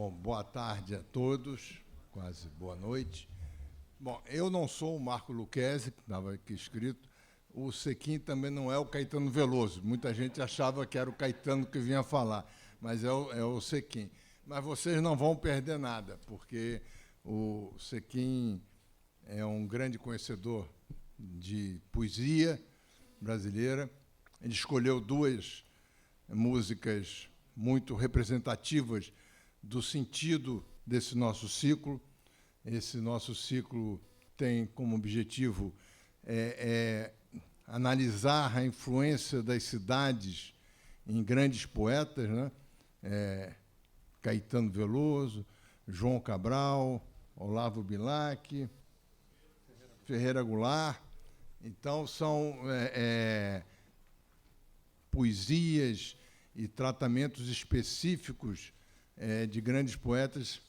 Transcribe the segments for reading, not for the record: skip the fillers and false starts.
Bom, boa tarde a todos, quase boa noite. Bom, eu não sou o Marco Lucchesi, que estava aqui escrito, o Sequim também não é o Caetano Veloso. Muita gente achava que era o Caetano que vinha falar, mas é o Sequim. Mas vocês não vão perder nada, porque o Sequim é um grande conhecedor de poesia brasileira. Ele escolheu duas músicas muito representativas do sentido desse nosso ciclo. Esse nosso ciclo tem como objetivo analisar a influência das cidades em grandes poetas, né? Caetano Veloso, João Cabral, Olavo Bilac, Ferreira Goulart. Então, são poesias e tratamentos específicos de grandes poetas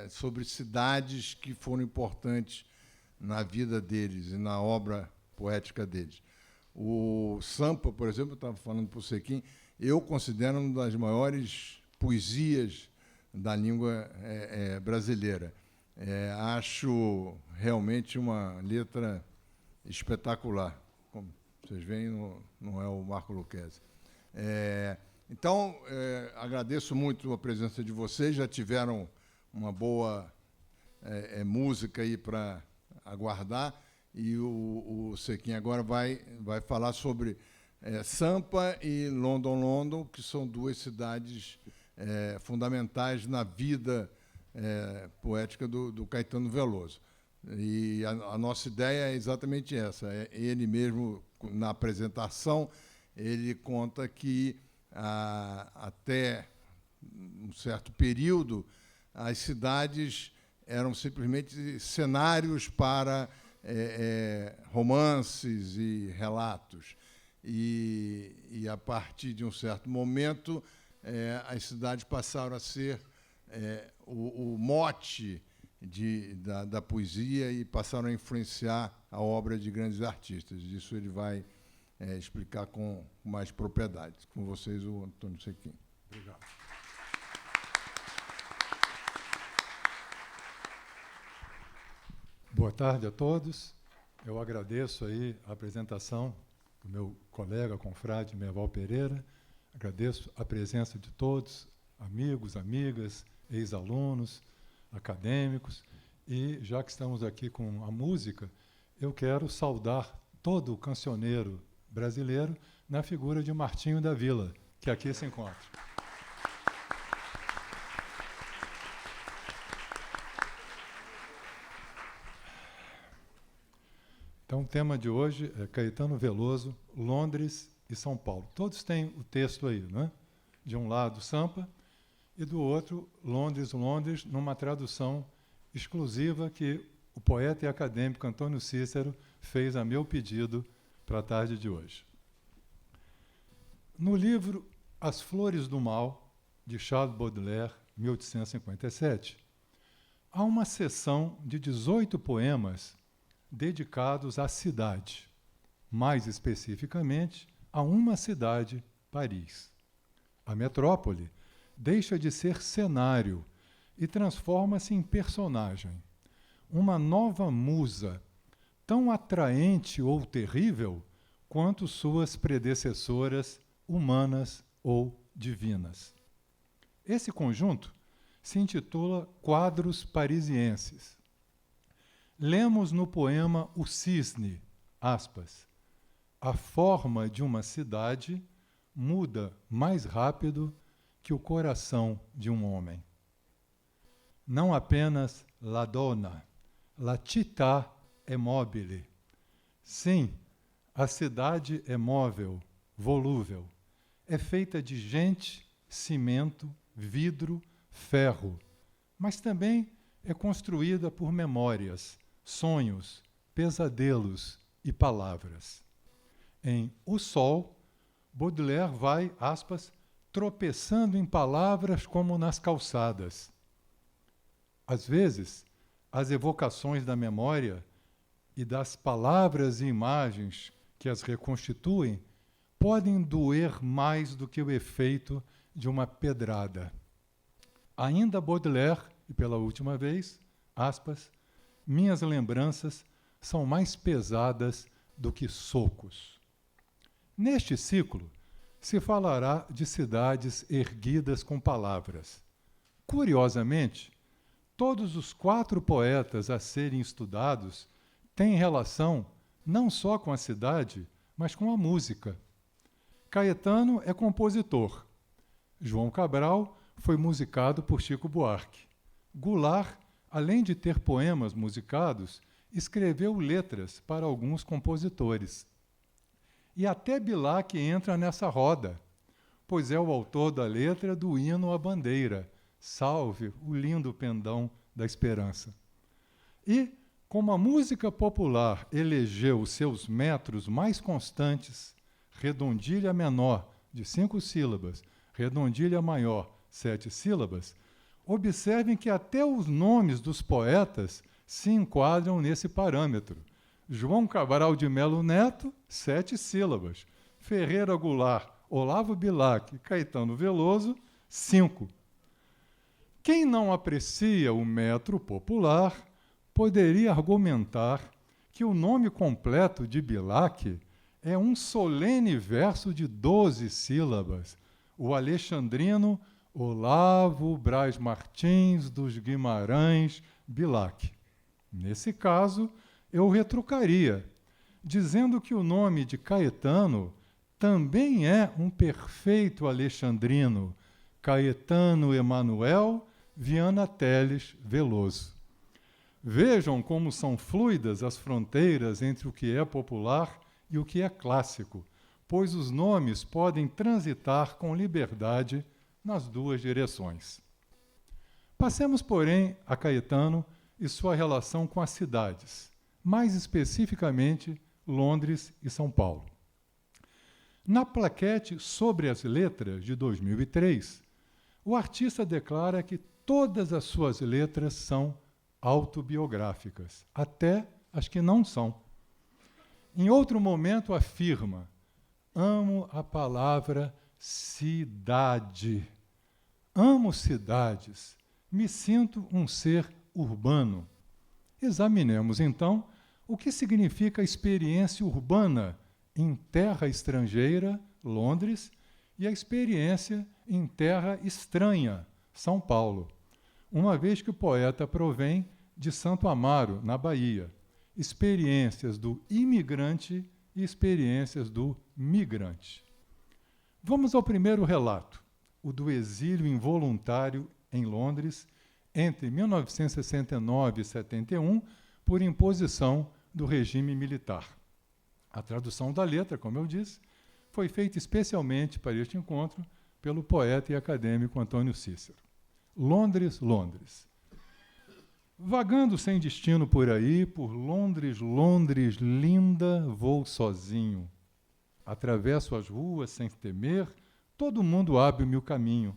sobre cidades que foram importantes na vida deles e na obra poética deles. O Sampa, por exemplo, eu estava falando para o Sequim, eu considero uma das maiores poesias da língua brasileira. Acho realmente uma letra espetacular. Como vocês veem, não é o Marco Lucchesi. Então, agradeço muito a presença de vocês, já tiveram uma boa música aí para aguardar, e o Sequim agora vai falar sobre Sampa e London, que são duas cidades fundamentais na vida poética do Caetano Veloso. E a nossa ideia é exatamente essa. Ele mesmo, na apresentação, ele conta que até um certo período as cidades eram simplesmente cenários para romances e relatos. E a partir de um certo momento, as cidades passaram a ser o mote da poesia e passaram a influenciar a obra de grandes artistas. Isso ele vai explicar com mais propriedade. Com vocês, o Antônio Sequim. Obrigado. Boa tarde a todos. Eu agradeço aí a apresentação do meu colega, confrade Merval Pereira. Agradeço a presença de todos, amigos, amigas, ex-alunos, acadêmicos. E, já que estamos aqui com a música, eu quero saudar todo o cancioneiro brasileiro na figura de Martinho da Vila, que aqui se encontra. Então, o tema de hoje é Caetano Veloso, Londres e São Paulo. Todos têm o texto aí, não é? De um lado, Sampa, e do outro, Londres, numa tradução exclusiva que o poeta e acadêmico Antônio Cícero fez a meu pedido para a tarde de hoje. No livro As Flores do Mal, de Charles Baudelaire, 1857, há uma seção de 18 poemas dedicados à cidade, mais especificamente a uma cidade, Paris. A metrópole deixa de ser cenário e transforma-se em personagem, uma nova musa, tão atraente ou terrível quanto suas predecessoras humanas ou divinas. Esse conjunto se intitula Quadros Parisienses. Lemos no poema O Cisne, aspas, a forma de uma cidade muda mais rápido que o coração de um homem. Não apenas la donna, la città è mobile. Sim, a cidade é móvel, volúvel. É feita de gente, cimento, vidro, ferro, mas também é construída por memórias, sonhos, pesadelos e palavras. Em O Sol, Baudelaire vai, aspas, tropeçando em palavras como nas calçadas. Às vezes, as evocações da memória e das palavras e imagens que as reconstituem podem doer mais do que o efeito de uma pedrada. Ainda Baudelaire, e pela última vez, aspas, minhas lembranças são mais pesadas do que socos. Neste ciclo, se falará de cidades erguidas com palavras. Curiosamente, todos os 4 poetas a serem estudados têm relação não só com a cidade, mas com a música. Caetano é compositor. João Cabral foi musicado por Chico Buarque. Goulart, além de ter poemas musicados, escreveu letras para alguns compositores. E até Bilac entra nessa roda, pois é o autor da letra do hino à bandeira, Salve o lindo pendão da esperança. E, como a música popular elegeu os seus metros mais constantes, redondilha menor, de 5 sílabas, redondilha maior, 7 sílabas, observem que até os nomes dos poetas se enquadram nesse parâmetro. João Cabral de Melo Neto, 7 sílabas. Ferreira Goulart, Olavo Bilac, Caetano Veloso, 5. Quem não aprecia o metro popular poderia argumentar que o nome completo de Bilac é um solene verso de 12 sílabas, o alexandrino Olavo Braz Martins dos Guimarães Bilac. Nesse caso, eu retrucaria, dizendo que o nome de Caetano também é um perfeito alexandrino, Caetano Emanuel Viana Teles Veloso. Vejam como são fluidas as fronteiras entre o que é popular e o que é clássico, pois os nomes podem transitar com liberdade nas 2 direções. Passemos, porém, a Caetano e sua relação com as cidades, mais especificamente Londres e São Paulo. Na plaquete Sobre as Letras, de 2003, o artista declara que todas as suas letras são autobiográficas, até as que não são. Em outro momento afirma, amo a palavra cidade. Amo cidades. Me sinto um ser urbano. Examinemos, então, o que significa a experiência urbana em terra estrangeira, Londres, e a experiência em terra estranha, São Paulo, uma vez que o poeta provém de Santo Amaro, na Bahia. Experiências do imigrante e experiências do migrante. Vamos ao primeiro relato, o do exílio involuntário em Londres, entre 1969 e 71, por imposição do regime militar. A tradução da letra, como eu disse, foi feita especialmente para este encontro pelo poeta e acadêmico Antônio Cícero. Londres, Londres. Vagando sem destino por aí, por Londres, Londres, linda, vou sozinho. Atravesso as ruas sem temer, todo mundo abre-me o caminho.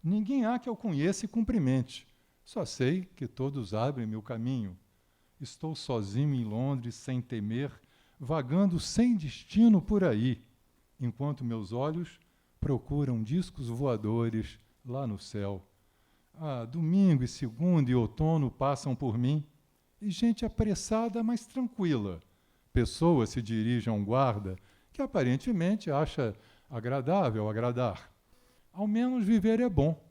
Ninguém há que eu conheça e cumprimente. Só sei que todos abrem-me o caminho. Estou sozinho em Londres, sem temer, vagando sem destino por aí, enquanto meus olhos procuram discos voadores lá no céu. Domingo e segunda e outono passam por mim, e gente apressada, mas tranquila. Pessoas se dirigem a um guarda que aparentemente acha agradável agradar. Ao menos viver é bom,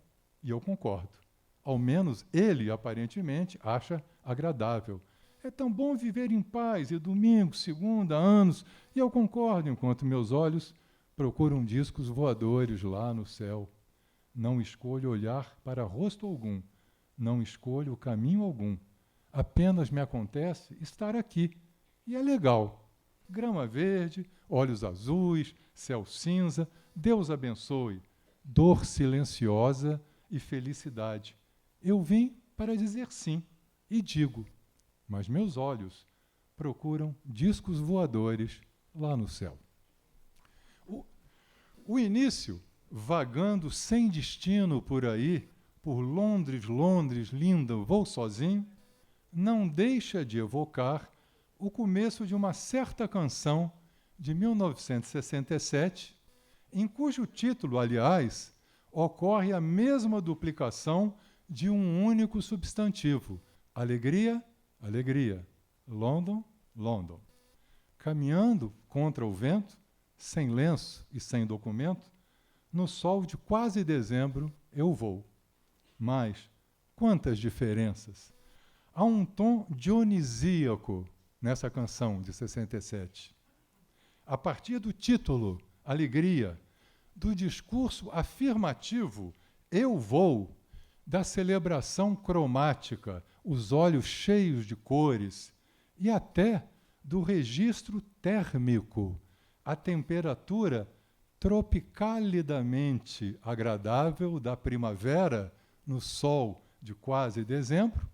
e eu concordo. Ao menos ele, aparentemente, acha agradável. É tão bom viver em paz, e domingo, segunda, anos, e eu concordo, enquanto meus olhos procuram discos voadores lá no céu. Não escolho olhar para rosto algum, não escolho caminho algum. Apenas me acontece estar aqui, e é legal. Grama verde, olhos azuis, céu cinza, Deus abençoe, dor silenciosa e felicidade. Eu vim para dizer sim, e digo, mas meus olhos procuram discos voadores lá no céu. O início, vagando sem destino por aí, por Londres, Londres, linda, vou sozinho, não deixa de evocar o começo de uma certa canção de 1967, em cujo título, aliás, ocorre a mesma duplicação de um único substantivo: alegria, alegria, London, London. Caminhando contra o vento, sem lenço e sem documento, no sol de quase dezembro eu vou. Mas quantas diferenças! Há um tom dionisíaco nessa canção de 67. A partir do título, Alegria, do discurso afirmativo, eu vou, da celebração cromática, os olhos cheios de cores, e até do registro térmico, a temperatura tropicalidamente agradável da primavera no sol de quase dezembro,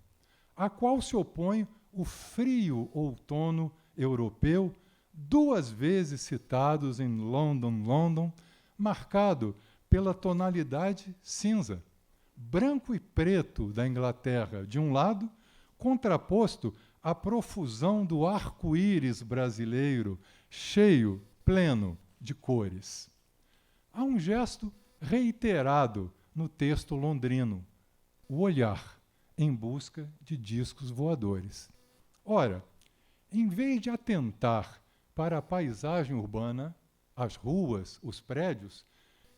a qual se opõe o frio outono europeu, duas vezes citados em London, London, marcado pela tonalidade cinza, branco e preto da Inglaterra, de um lado, contraposto à profusão do arco-íris brasileiro, cheio, pleno de cores. Há um gesto reiterado no texto londrino, o olhar em busca de discos voadores. Ora, em vez de atentar para a paisagem urbana, as ruas, os prédios,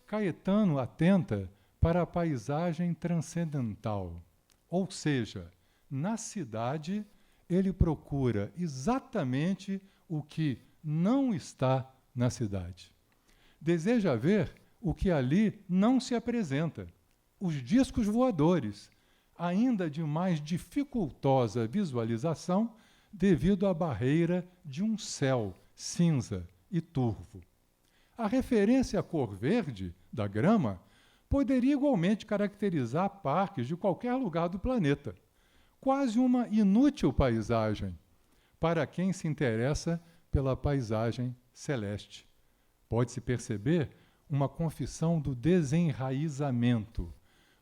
Caetano atenta para a paisagem transcendental. Ou seja, na cidade, ele procura exatamente o que não está na cidade. Deseja ver o que ali não se apresenta, os discos voadores, ainda de mais dificultosa visualização devido à barreira de um céu cinza e turvo. A referência à cor verde da grama poderia igualmente caracterizar parques de qualquer lugar do planeta, quase uma inútil paisagem para quem se interessa pela paisagem celeste. Pode-se perceber uma confissão do desenraizamento,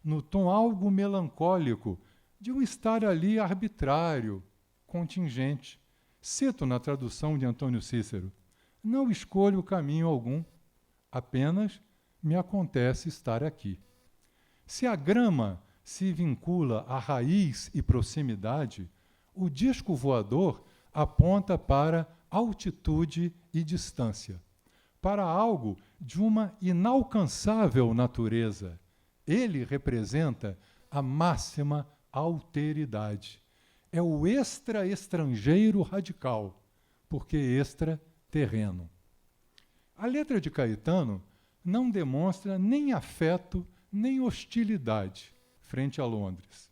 no tom algo melancólico de um estar ali arbitrário, contingente. Cito na tradução de Antônio Cícero: não escolho caminho algum, apenas me acontece estar aqui. Se a grama se vincula à raiz e proximidade, o disco voador aponta para altitude e distância, para algo de uma inalcançável natureza. Ele representa a máxima alteridade. É o extra-estrangeiro radical, porque extra-terreno. A letra de Caetano não demonstra nem afeto, nem hostilidade frente a Londres.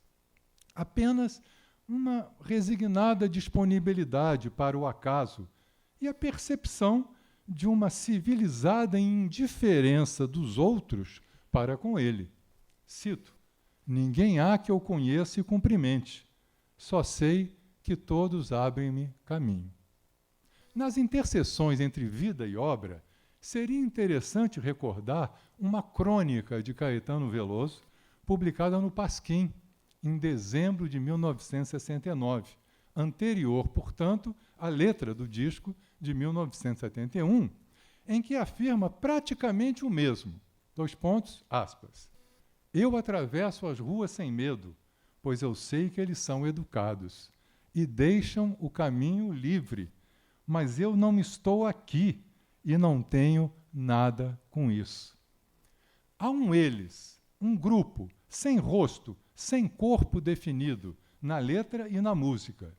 Apenas uma resignada disponibilidade para o acaso e a percepção de uma civilizada indiferença dos outros para com ele. Cito: ninguém há que eu conheça e cumprimente, só sei que todos abrem-me caminho. Nas interseções entre vida e obra, seria interessante recordar uma crônica de Caetano Veloso, publicada no Pasquim, em dezembro de 1969, anterior, portanto, à letra do disco de 1971, em que afirma praticamente o mesmo. Aspas. Eu atravesso as ruas sem medo, pois eu sei que eles são educados e deixam o caminho livre, mas eu não estou aqui e não tenho nada com isso. Há um eles, um grupo, sem rosto, sem corpo definido, na letra e na música.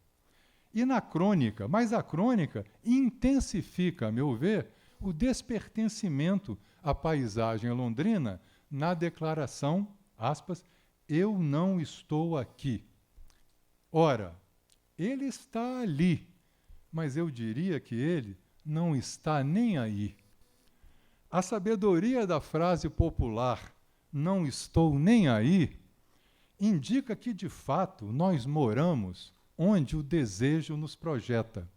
E na crônica, mas a crônica intensifica, a meu ver, o despertencimento à paisagem londrina na declaração, aspas, eu não estou aqui. Ora, ele está ali, mas eu diria que ele não está nem aí. A sabedoria da frase popular, não estou nem aí, indica que, de fato, nós moramos onde o desejo nos projeta.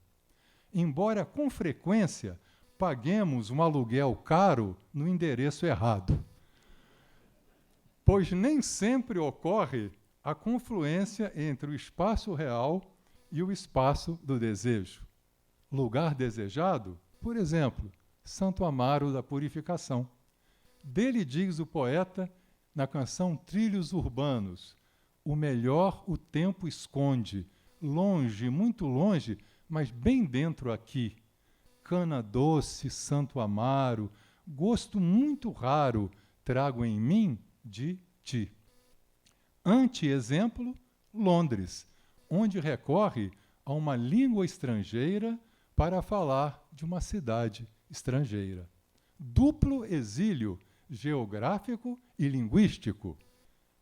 Embora, com frequência, paguemos um aluguel caro no endereço errado. Pois nem sempre ocorre a confluência entre o espaço real e o espaço do desejo. Lugar desejado, por exemplo, Santo Amaro da Purificação. Dele diz o poeta na canção Trilhos Urbanos: o melhor o tempo esconde, longe, muito longe, mas bem dentro aqui. Cana doce, Santo Amaro, gosto muito raro trago em mim de ti. Anti-exemplo, Londres, onde recorre a uma língua estrangeira para falar de uma cidade estrangeira. Duplo exílio geográfico e linguístico.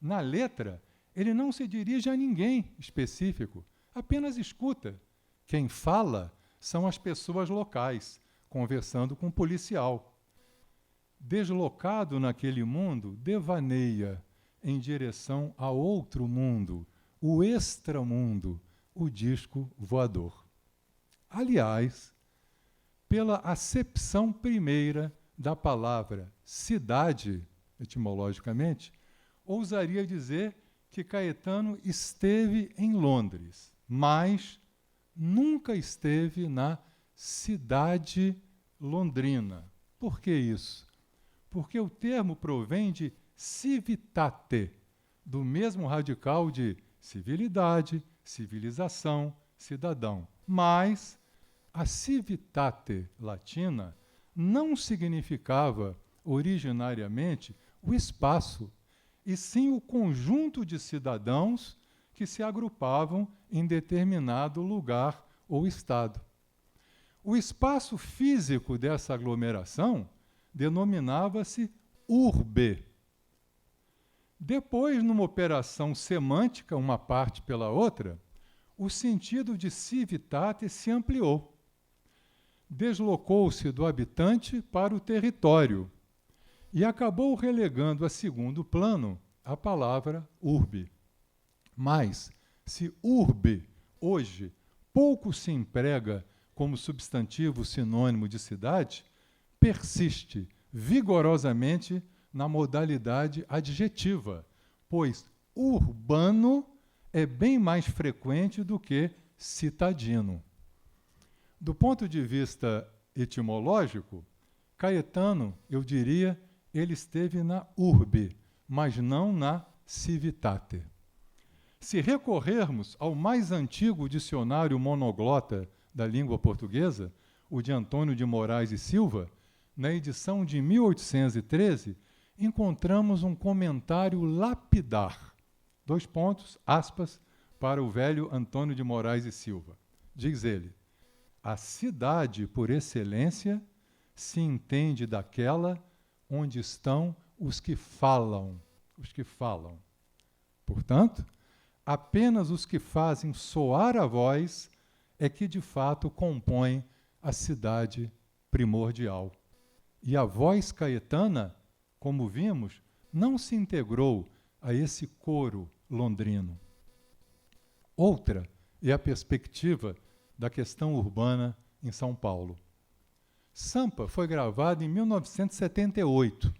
Na letra, ele não se dirige a ninguém específico, apenas escuta. Quem fala são as pessoas locais, conversando com o policial. Deslocado naquele mundo, devaneia em direção a outro mundo, o extramundo, o disco voador. Aliás, pela acepção primeira da palavra cidade, etimologicamente, ousaria dizer que Caetano esteve em Londres, mas nunca esteve na cidade londrina. Por que isso? Porque o termo provém de civitate, do mesmo radical de civilidade, civilização, cidadão. Mas a civitate latina não significava originariamente o espaço, e sim o conjunto de cidadãos que se agrupavam em determinado lugar ou estado. O espaço físico dessa aglomeração denominava-se urbe. Depois, numa operação semântica, uma parte pela outra, o sentido de civitate se ampliou. Deslocou-se do habitante para o território e acabou relegando a segundo plano a palavra urbe. Mas, se urbe, hoje, pouco se emprega como substantivo sinônimo de cidade, persiste vigorosamente na modalidade adjetiva, pois urbano é bem mais frequente do que citadino. Do ponto de vista etimológico, Caetano, eu diria, ele esteve na urbe, mas não na civitate. Se recorrermos ao mais antigo dicionário monoglota da língua portuguesa, o de Antônio de Moraes e Silva, na edição de 1813, encontramos um comentário lapidar, aspas, para o velho Antônio de Moraes e Silva. Diz ele: a cidade, por excelência, se entende daquela onde estão os que falam. Portanto, apenas os que fazem soar a voz é que, de fato, compõem a cidade primordial. E a voz caetana, como vimos, não se integrou a esse coro londrino. Outra é a perspectiva da questão urbana em São Paulo. Sampa foi gravado em 1978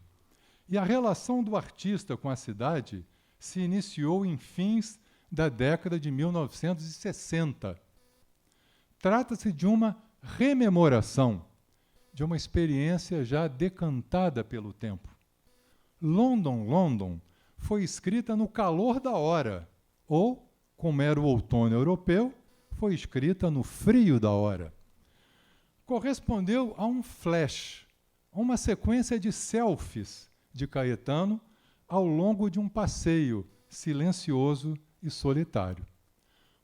e a relação do artista com a cidade se iniciou em fins da década de 1960. Trata-se de uma rememoração de uma experiência já decantada pelo tempo. London, London foi escrita no calor da hora, ou, como era o outono europeu, foi escrita no frio da hora. Correspondeu a um flash, a uma sequência de selfies de Caetano ao longo de um passeio silencioso e solitário.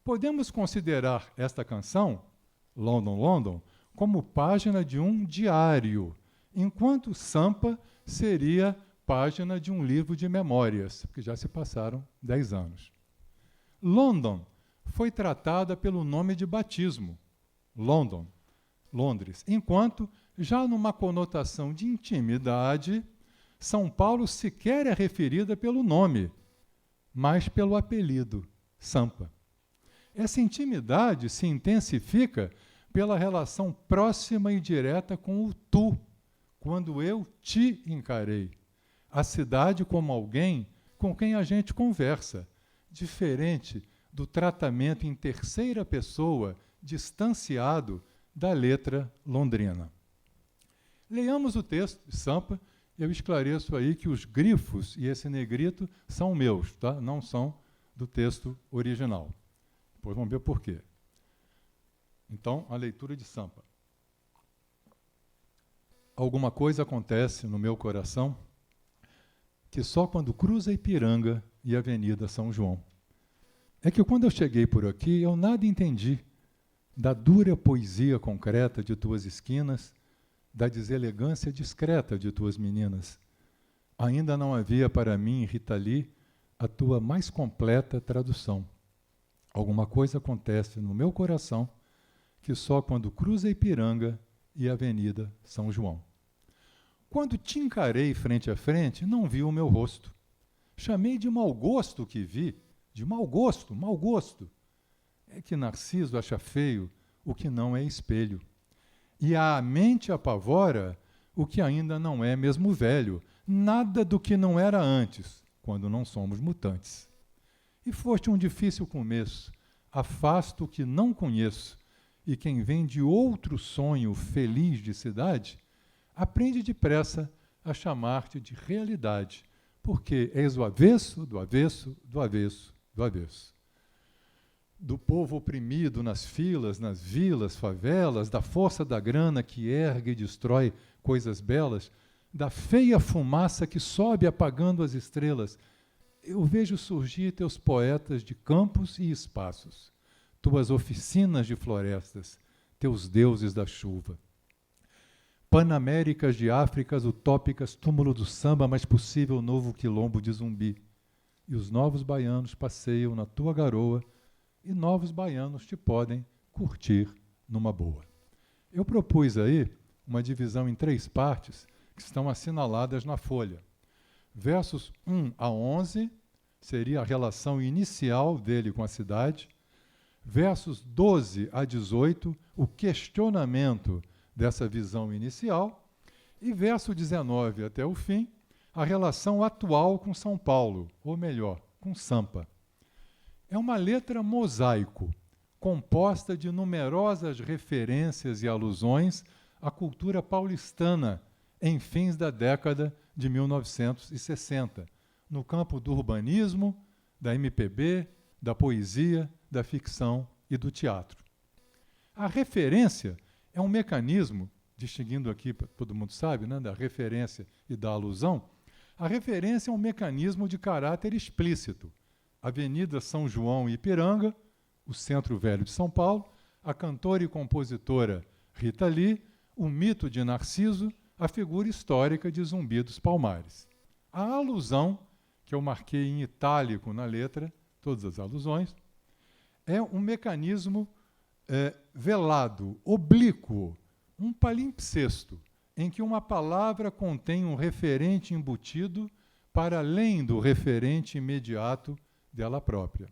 Podemos considerar esta canção, London, London, como página de um diário, enquanto Sampa seria página de um livro de memórias, porque já se passaram 10 anos. London foi tratada pelo nome de batismo, London, Londres, enquanto, já numa conotação de intimidade, São Paulo sequer é referida pelo nome, mas pelo apelido, Sampa. Essa intimidade se intensifica pela relação próxima e direta com o tu, quando eu te encarei. A cidade como alguém com quem a gente conversa, diferente do tratamento em terceira pessoa, distanciado da letra londrina. Leiamos o texto de Sampa. Eu esclareço aí que os grifos e esse negrito são meus, tá? Não são do texto original. Depois vamos ver por quê. Então, a leitura de Sampa. Alguma coisa acontece no meu coração que só quando cruza Ipiranga e a Avenida São João. É que quando eu cheguei por aqui, eu nada entendi da dura poesia concreta de tuas esquinas, da deselegância discreta de tuas meninas. Ainda não havia para mim, Rita Lee, a tua mais completa tradução. Alguma coisa acontece no meu coração que só quando cruza Ipiranga e a Avenida São João. Quando te encarei frente a frente, não vi o meu rosto. Chamei de mau gosto o que vi, de mau gosto, mau gosto. É que Narciso acha feio o que não é espelho. E a mente apavora o que ainda não é mesmo velho, nada do que não era antes, quando não somos mutantes. E foste um difícil começo, afasto o que não conheço, e quem vem de outro sonho feliz de cidade, aprende depressa a chamar-te de realidade, porque és o avesso, do avesso, do avesso, do avesso. Do povo oprimido nas filas, nas vilas, favelas, da força da grana que ergue e destrói coisas belas, da feia fumaça que sobe apagando as estrelas, eu vejo surgir teus poetas de campos e espaços, tuas oficinas de florestas, teus deuses da chuva. Panaméricas de Áfricas utópicas, túmulo do samba, mas possível novo quilombo de Zumbi. E os novos baianos passeiam na tua garoa, e novos baianos te podem curtir numa boa. Eu propus aí uma divisão em 3 partes que estão assinaladas na folha. Versos 1 a 11 seria a relação inicial dele com a cidade. Versos 12 a 18, o questionamento dessa visão inicial. E verso 19 até o fim, a relação atual com São Paulo, ou melhor, com Sampa. É uma letra mosaico, composta de numerosas referências e alusões à cultura paulistana em fins da década de 1960, no campo do urbanismo, da MPB, da poesia, da ficção e do teatro. A referência é um mecanismo, distinguindo aqui, todo mundo sabe, né, da referência e da alusão, a referência é um mecanismo de caráter explícito. Avenida São João e Ipiranga, o Centro Velho de São Paulo, a cantora e compositora Rita Lee, o mito de Narciso, a figura histórica de Zumbi dos Palmares. A alusão, que eu marquei em itálico na letra, todas as alusões, é um mecanismo velado, oblíquo, um palimpsesto, em que uma palavra contém um referente embutido para além do referente imediato dela própria.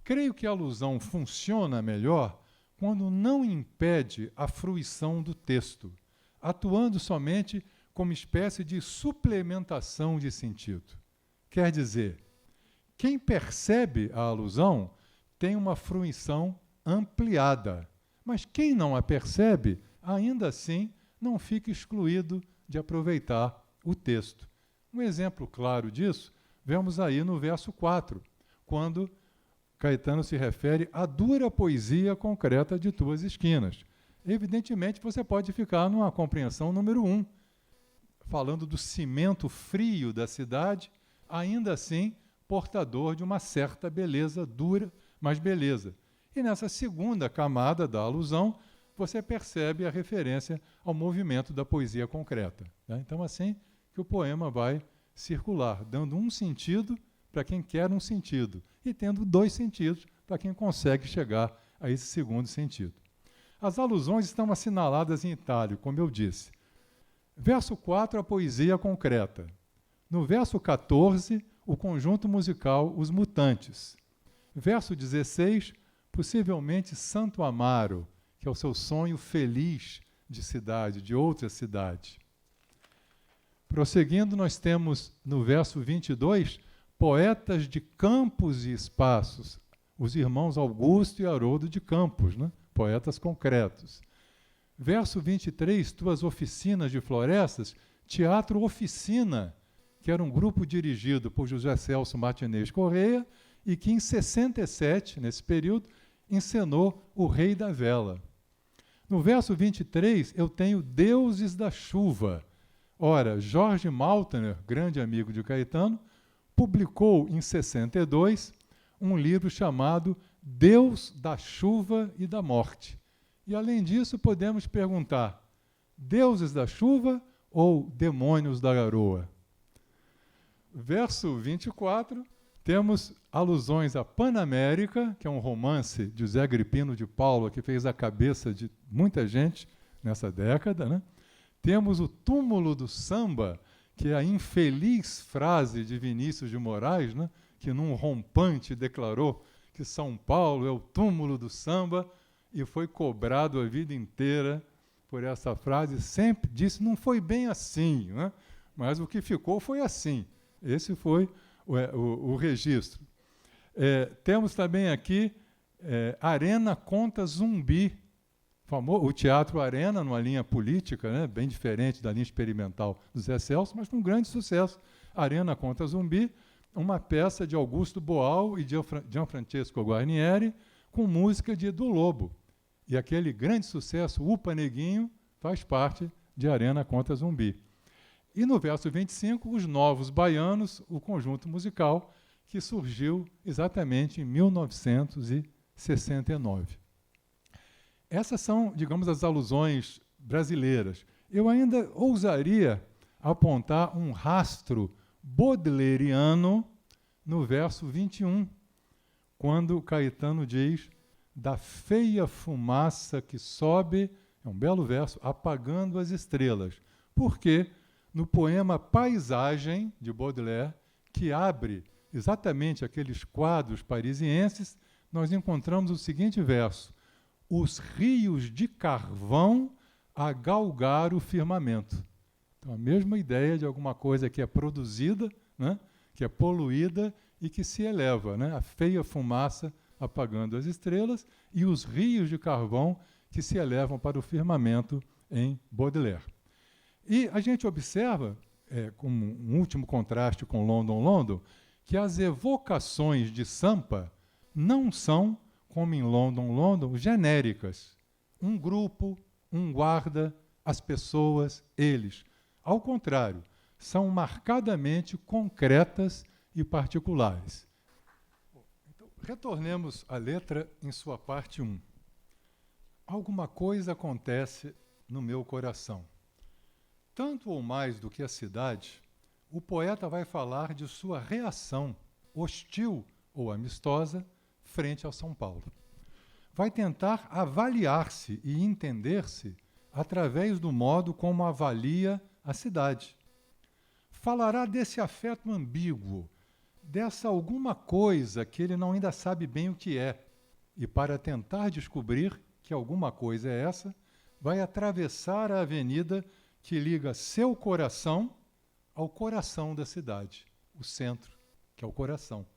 Creio que a alusão funciona melhor quando não impede a fruição do texto, atuando somente como espécie de suplementação de sentido. Quer dizer, quem percebe a alusão tem uma fruição ampliada, mas quem não a percebe, ainda assim, não fica excluído de aproveitar o texto. Um exemplo claro disso, vemos aí no verso 4, quando Caetano se refere à dura poesia concreta de tuas esquinas. Evidentemente, você pode ficar numa compreensão número 1, falando do cimento frio da cidade, ainda assim portador de uma certa beleza, dura, mas beleza. E nessa segunda camada da alusão, você percebe a referência ao movimento da poesia concreta. Né? Então, assim que o poema vai circular, dando um sentido para quem quer um sentido e tendo 2 sentidos para quem consegue chegar a esse segundo sentido. As alusões estão assinaladas em itálico, como eu disse. Verso 4, a poesia concreta. No verso 14, o conjunto musical Os Mutantes. Verso 16, possivelmente Santo Amaro, que é o seu sonho feliz de cidade, de outra cidade. Prosseguindo, nós temos no verso 22, poetas de campos e espaços, os irmãos Augusto e Haroldo de Campos, né? Poetas concretos. Verso 23, tuas oficinas de florestas, Teatro Oficina, que era um grupo dirigido por José Celso Martinez Correia e que em 67, nesse período, encenou O Rei da Vela. No verso 23, eu tenho Deuses da Chuva. Ora, Jorge Maltner, grande amigo de Caetano, publicou em 62 um livro chamado Deus da Chuva e da Morte. E, além disso, podemos perguntar, deuses da chuva ou demônios da garoa? Verso 24, temos alusões a Panamérica, que é um romance de José Agripino de Paula, que fez a cabeça de muita gente nessa década, né? Temos o túmulo do samba, que é a infeliz frase de Vinícius de Moraes, né? Que num rompante declarou que São Paulo é o túmulo do samba e foi cobrado a vida inteira por essa frase. Sempre disse, não foi bem assim, né? Mas o que ficou foi assim. Esse foi o registro. Temos também aqui Arena conta Zumbi, o Teatro Arena, numa linha política, né, bem diferente da linha experimental do Zé Celso, mas com um grande sucesso. Arena conta Zumbi, uma peça de Augusto Boal e de Gianfrancesco Guarnieri, com música de Edu Lobo. E aquele grande sucesso, Upa Neguinho, faz parte de Arena conta Zumbi. E no verso 25, Os Novos Baianos, o conjunto musical que surgiu exatamente em 1969. Essas são, digamos, as alusões brasileiras. Eu ainda ousaria apontar um rastro baudelairiano no verso 21, quando Caetano diz da feia fumaça que sobe, é um belo verso, apagando as estrelas. Por quê? No poema Paisagem, de Baudelaire, que abre exatamente aqueles quadros parisienses, nós encontramos o seguinte verso: os rios de carvão a galgar o firmamento. Então, a mesma ideia de alguma coisa que é produzida, né, que é poluída e que se eleva, né, a feia fumaça apagando as estrelas e os rios de carvão que se elevam para o firmamento em Baudelaire. E a gente observa, como um último contraste com London, London, que as evocações de Sampa não são, como em London, London, genéricas. Um grupo, um guarda, as pessoas, eles. Ao contrário, são marcadamente concretas e particulares. Então, retornemos à letra em sua parte 1. Alguma coisa acontece no meu coração. Tanto ou mais do que a cidade, o poeta vai falar de sua reação, hostil ou amistosa, frente ao São Paulo. Vai tentar avaliar-se e entender-se através do modo como avalia a cidade. Falará desse afeto ambíguo, dessa alguma coisa que ele não ainda sabe bem o que é, e para tentar descobrir que alguma coisa é essa, vai atravessar a avenida que liga seu coração ao coração da cidade, o centro, que é o coração,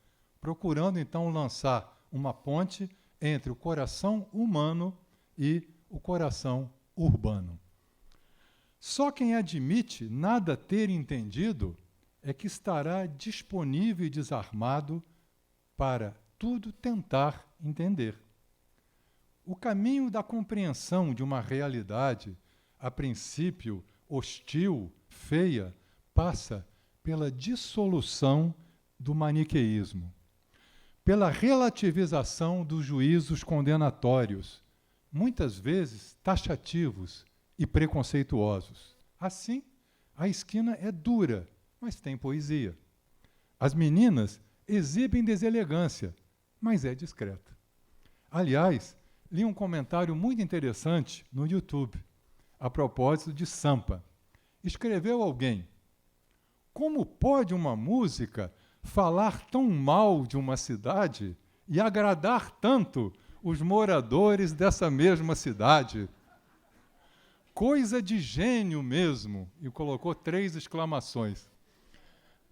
procurando então lançar uma ponte entre o coração humano e o coração urbano. Só quem admite nada ter entendido é que estará disponível e desarmado para tudo tentar entender. O caminho da compreensão de uma realidade, a princípio hostil, feia, passa pela dissolução do maniqueísmo, pela relativização dos juízos condenatórios, muitas vezes taxativos e preconceituosos. Assim, a esquina é dura, mas tem poesia. As meninas exibem deselegância, mas é discreta. Aliás, li um comentário muito interessante no YouTube, a propósito de Sampa. Escreveu alguém: como pode uma música falar tão mal de uma cidade e agradar tanto os moradores dessa mesma cidade? Coisa de gênio mesmo! E colocou 3 exclamações.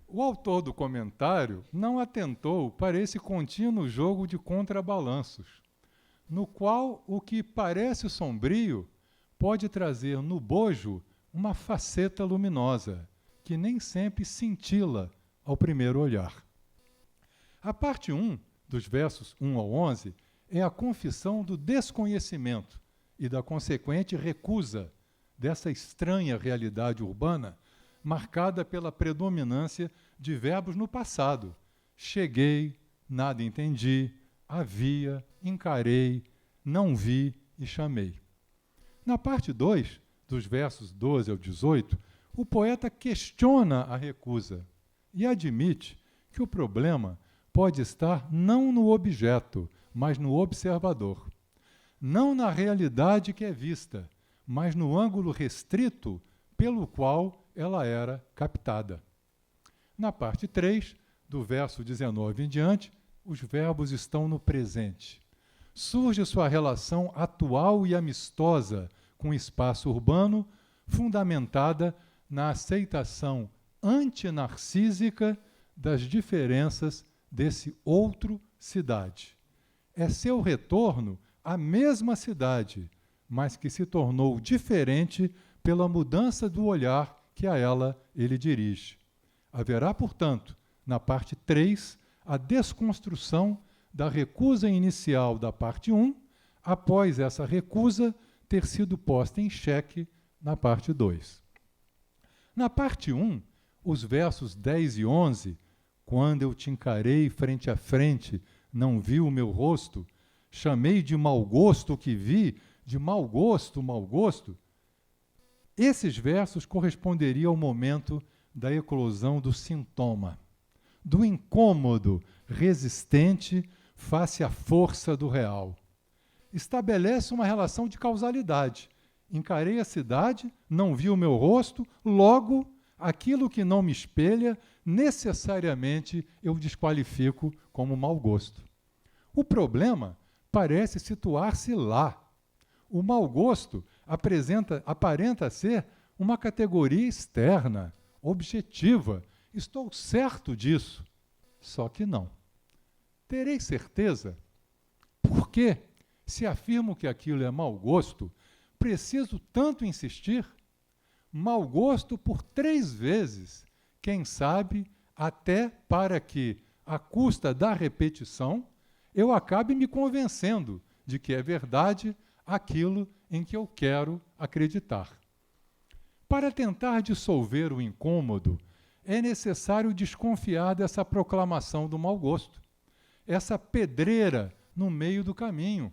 O autor do comentário não atentou para esse contínuo jogo de contrabalanços, no qual o que parece sombrio pode trazer no bojo uma faceta luminosa, que nem sempre cintila ao primeiro olhar. A parte 1, dos versos 1 ao 11, é a confissão do desconhecimento e da consequente recusa dessa estranha realidade urbana, marcada pela predominância de verbos no passado. Cheguei, nada entendi, havia, encarei, não vi e chamei. Na parte 2, dos versos 12 ao 18, o poeta questiona a recusa e admite que o problema pode estar não no objeto, mas no observador. Não na realidade que é vista, mas no ângulo restrito pelo qual ela era captada. Na parte 3, do verso 19 em diante, os verbos estão no presente. Surge sua relação atual e amistosa com o espaço urbano, fundamentada na aceitação antinarcísica das diferenças desse outro cidade. É seu retorno à mesma cidade, mas que se tornou diferente pela mudança do olhar que a ela ele dirige. Haverá, portanto, na parte 3, a desconstrução da recusa inicial da parte 1, após essa recusa ter sido posta em xeque na parte 2. Na parte 1, os versos 10 e 11, quando eu te encarei frente a frente, não vi o meu rosto, chamei de mau gosto o que vi, de mau gosto, esses versos corresponderiam ao momento da eclosão do sintoma, do incômodo resistente face à força do real. Estabelece uma relação de causalidade. Encarei a cidade, não vi o meu rosto, logo, aquilo que não me espelha, necessariamente eu desqualifico como mau gosto. O problema parece situar-se lá. O mau gosto aparenta ser uma categoria externa, objetiva. Estou certo disso. Só que não. Terei certeza? Por quê? Se afirmo que aquilo é mau gosto, preciso tanto insistir? Mau gosto por 3 vezes, quem sabe até para que, à custa da repetição, eu acabe me convencendo de que é verdade aquilo em que eu quero acreditar. Para tentar dissolver o incômodo, é necessário desconfiar dessa proclamação do mau gosto, essa pedreira no meio do caminho,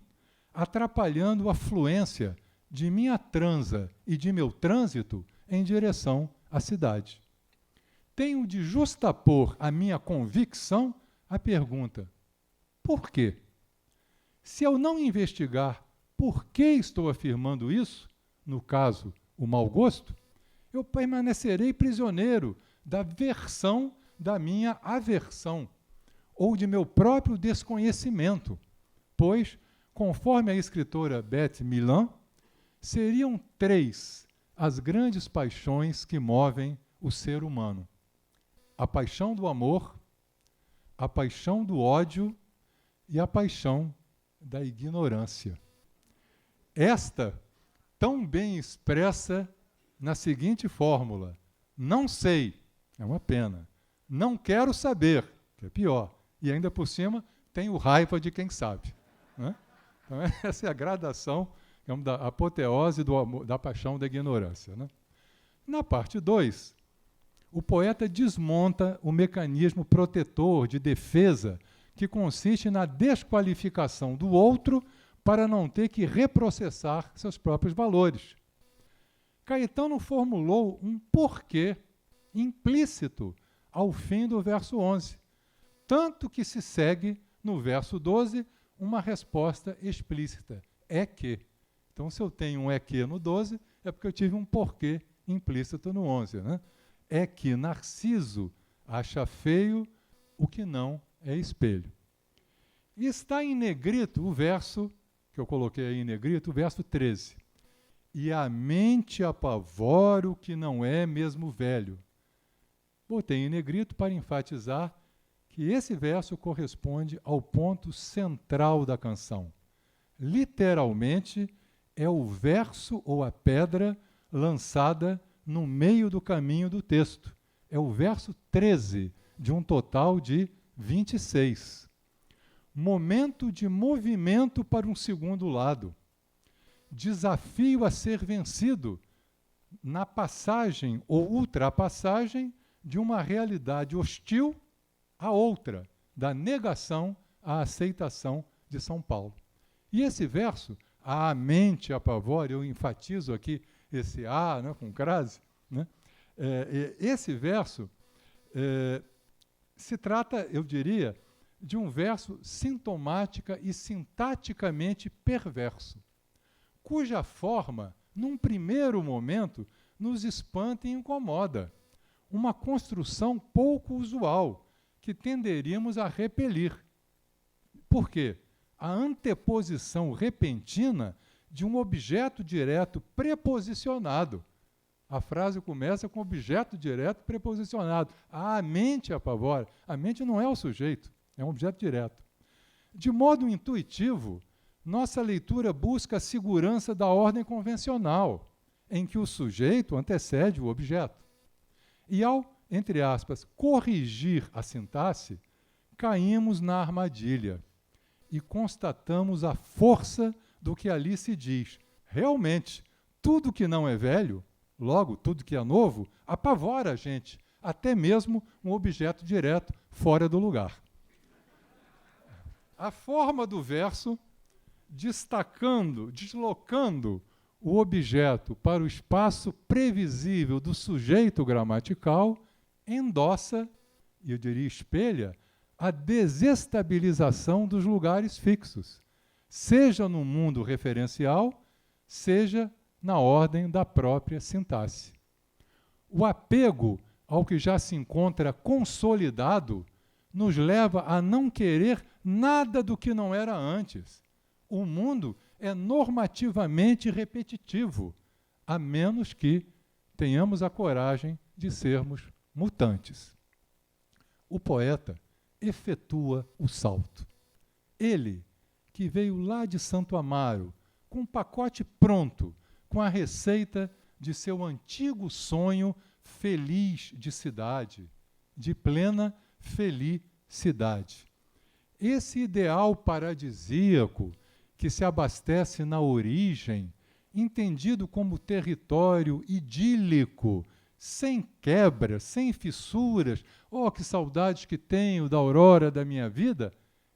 atrapalhando a fluência de minha transa e de meu trânsito em direção à cidade. Tenho de justapor a minha convicção à pergunta: por quê? Se eu não investigar por que estou afirmando isso, no caso, o mau gosto, eu permanecerei prisioneiro da versão da minha aversão ou de meu próprio desconhecimento, pois, conforme a escritora Beth Milan, seriam 3 as grandes paixões que movem o ser humano: a paixão do amor, a paixão do ódio e a paixão da ignorância. Esta, tão bem expressa na seguinte fórmula: não sei, é uma pena, não quero saber, que é pior, e ainda por cima tenho raiva de quem sabe. Né? Então essa é a gradação, da apoteose do amor, da paixão da ignorância. Né? Na parte 2, o poeta desmonta o mecanismo protetor de defesa que consiste na desqualificação do outro para não ter que reprocessar seus próprios valores. Caetano formulou um porquê implícito ao fim do verso 11, tanto que se segue, no verso 12, uma resposta explícita: é que. Então, se eu tenho um é que no 12, é porque eu tive um porquê implícito no 11. Né? É que Narciso acha feio o que não é espelho. E está em negrito o verso, que eu coloquei aí em negrito, o verso 13. E a mente apavora o que não é mesmo velho. Botei em negrito para enfatizar que esse verso corresponde ao ponto central da canção. Literalmente, é o verso ou a pedra lançada no meio do caminho do texto. É o verso 13, de um total de 26. Momento de movimento para um segundo lado. Desafio a ser vencido na passagem ou ultrapassagem de uma realidade hostil à outra, da negação à aceitação de São Paulo. E esse verso, a mente apavora, eu enfatizo aqui esse A, né, com crase, né? Esse verso se trata, eu diria, de um verso sintomática e sintaticamente perverso, cuja forma, num primeiro momento, nos espanta e incomoda. Uma construção pouco usual, que tenderíamos a repelir. Por quê? A anteposição repentina de um objeto direto preposicionado. A frase começa com objeto direto preposicionado. A mente apavora. A mente não é o sujeito, é um objeto direto. De modo intuitivo, nossa leitura busca a segurança da ordem convencional, em que o sujeito antecede o objeto. E ao, entre aspas, corrigir a sintaxe, caímos na armadilha e constatamos a força do que ali se diz. Realmente, tudo que não é velho, logo, tudo que é novo, apavora a gente, até mesmo um objeto direto fora do lugar. A forma do verso, deslocando o objeto para o espaço previsível do sujeito gramatical, endossa, e eu diria espelha, a desestabilização dos lugares fixos, seja no mundo referencial, seja na ordem da própria sintaxe. O apego ao que já se encontra consolidado nos leva a não querer nada do que não era antes. O mundo é normativamente repetitivo, a menos que tenhamos a coragem de sermos mutantes. O poeta efetua o salto. Ele, que veio lá de Santo Amaro, com um pacote pronto, com a receita de seu antigo sonho feliz de cidade, de plena felicidade. Esse ideal paradisíaco que se abastece na origem, entendido como território idílico, sem quebras, sem fissuras, oh, que saudades que tenho da aurora da minha vida,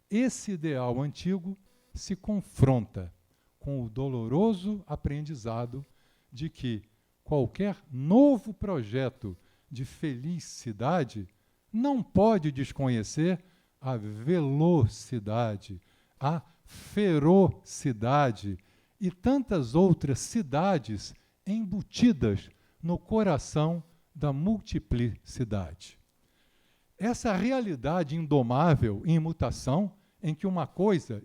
esse ideal antigo se confronta com o doloroso aprendizado de que qualquer novo projeto de felicidade não pode desconhecer a velocidade, a ferocidade e tantas outras cidades embutidas no coração da multiplicidade. Essa realidade indomável em mutação, em que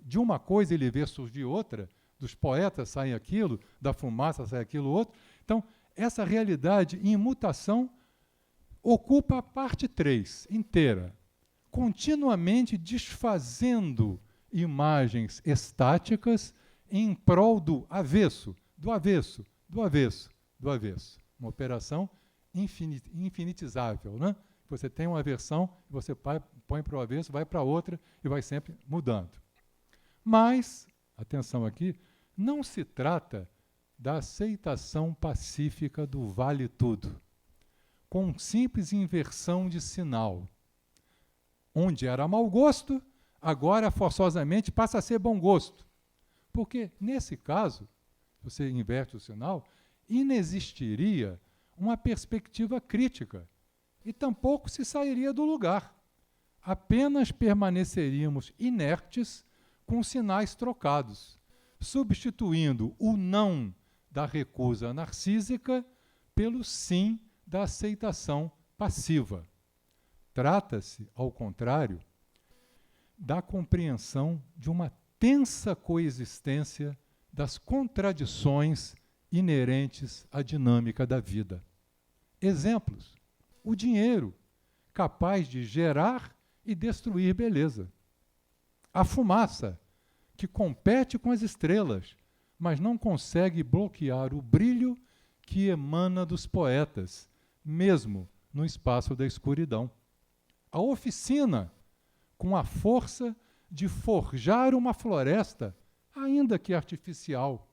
de uma coisa ele vê surgir outra, dos poetas sai aquilo, da fumaça sai aquilo outro. Então, essa realidade em mutação ocupa a parte 3 inteira, continuamente desfazendo imagens estáticas em prol do avesso, do avesso, do avesso, do avesso. Uma operação infinitizável, né? Você tem uma versão, você põe para o avesso, vai para outra e vai sempre mudando. Mas, atenção aqui, não se trata da aceitação pacífica do vale tudo, com simples inversão de sinal. Onde era mau gosto, agora forçosamente passa a ser bom gosto. Porque, nesse caso, você inverte o sinal, inexistiria uma perspectiva crítica e tampouco se sairia do lugar. Apenas permaneceríamos inertes com sinais trocados, substituindo o não da recusa narcísica pelo sim da aceitação passiva. Trata-se, ao contrário, da compreensão de uma tensa coexistência das contradições inerentes à dinâmica da vida. Exemplos: o dinheiro, capaz de gerar e destruir beleza. A fumaça, que compete com as estrelas, mas não consegue bloquear o brilho que emana dos poetas, mesmo no espaço da escuridão. A oficina, com a força de forjar uma floresta, ainda que artificial.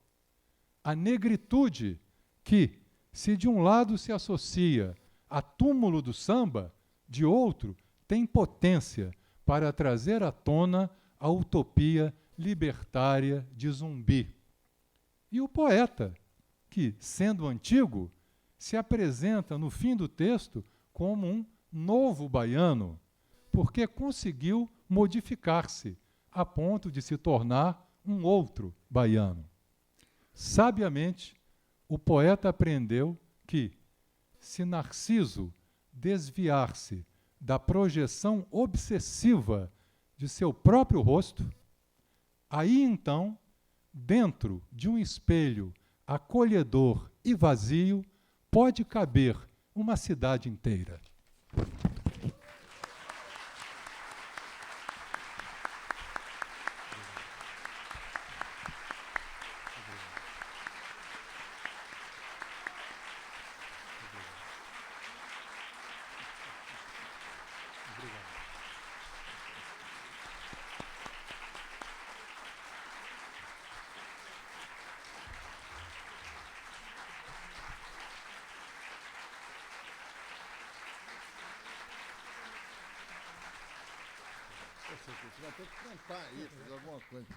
A negritude que, se de um lado se associa a túmulo do samba, de outro tem potência para trazer à tona a utopia libertária de Zumbi. E o poeta, que, sendo antigo, se apresenta no fim do texto como um novo baiano, porque conseguiu modificar-se a ponto de se tornar um outro baiano. Sabiamente, o poeta aprendeu que, se Narciso desviar-se da projeção obsessiva de seu próprio rosto, aí então, dentro de um espelho acolhedor e vazio, pode caber uma cidade inteira. Você vai ter que cantar aí, fazer alguma coisa.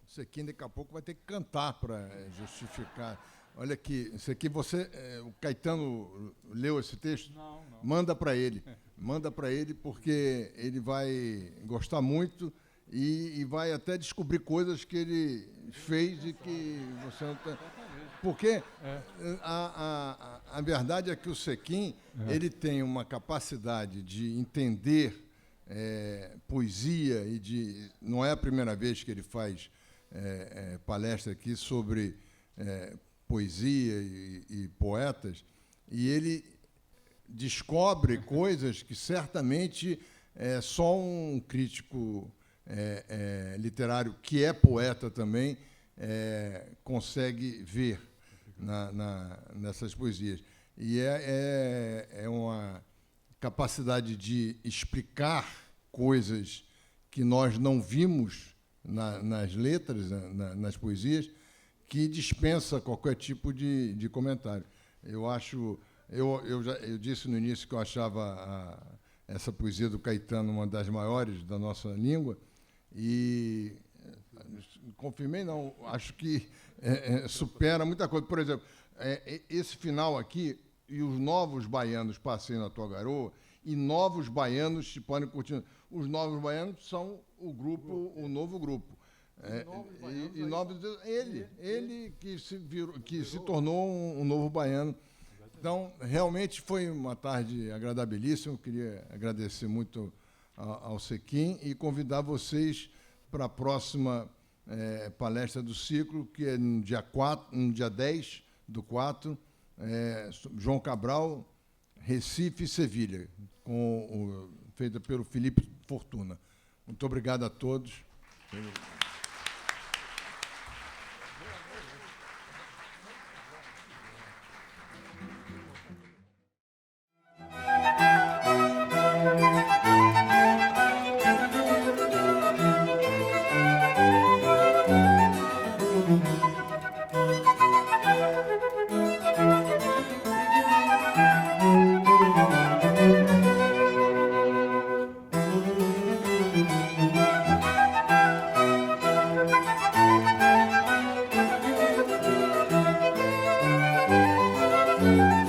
Isso aqui daqui a pouco vai ter que cantar para justificar. Olha aqui, isso aqui você. O Caetano leu esse texto? Não. Manda para ele. Manda para ele, porque ele vai gostar muito e vai até descobrir coisas que ele fez e que você não tem. Porque a verdade é que o Sequim ele tem uma capacidade de entender poesia e não é a primeira vez que ele faz palestra aqui sobre poesia e poetas, e ele descobre coisas que certamente só um crítico literário que é poeta também consegue ver nessas poesias. E é uma capacidade de explicar coisas que nós não vimos nas letras, nas poesias, que dispensa qualquer tipo de comentário. Eu disse no início que eu achava essa poesia do Caetano uma das maiores da nossa língua, e confirmei, não, acho que supera muita coisa. Por exemplo, esse final aqui, e os novos baianos passem na tua garoa, e novos baianos se podem curtir. Os novos baianos são o novo grupo. Ele que se tornou um novo baiano. Então, realmente foi uma tarde agradabilíssima. Eu queria agradecer muito ao Sequim e convidar vocês para a próxima palestra do ciclo, que é no dia 10 do 4, João Cabral, Recife e Sevilha, feita pelo Felipe Fortuna. Muito obrigado a todos. Música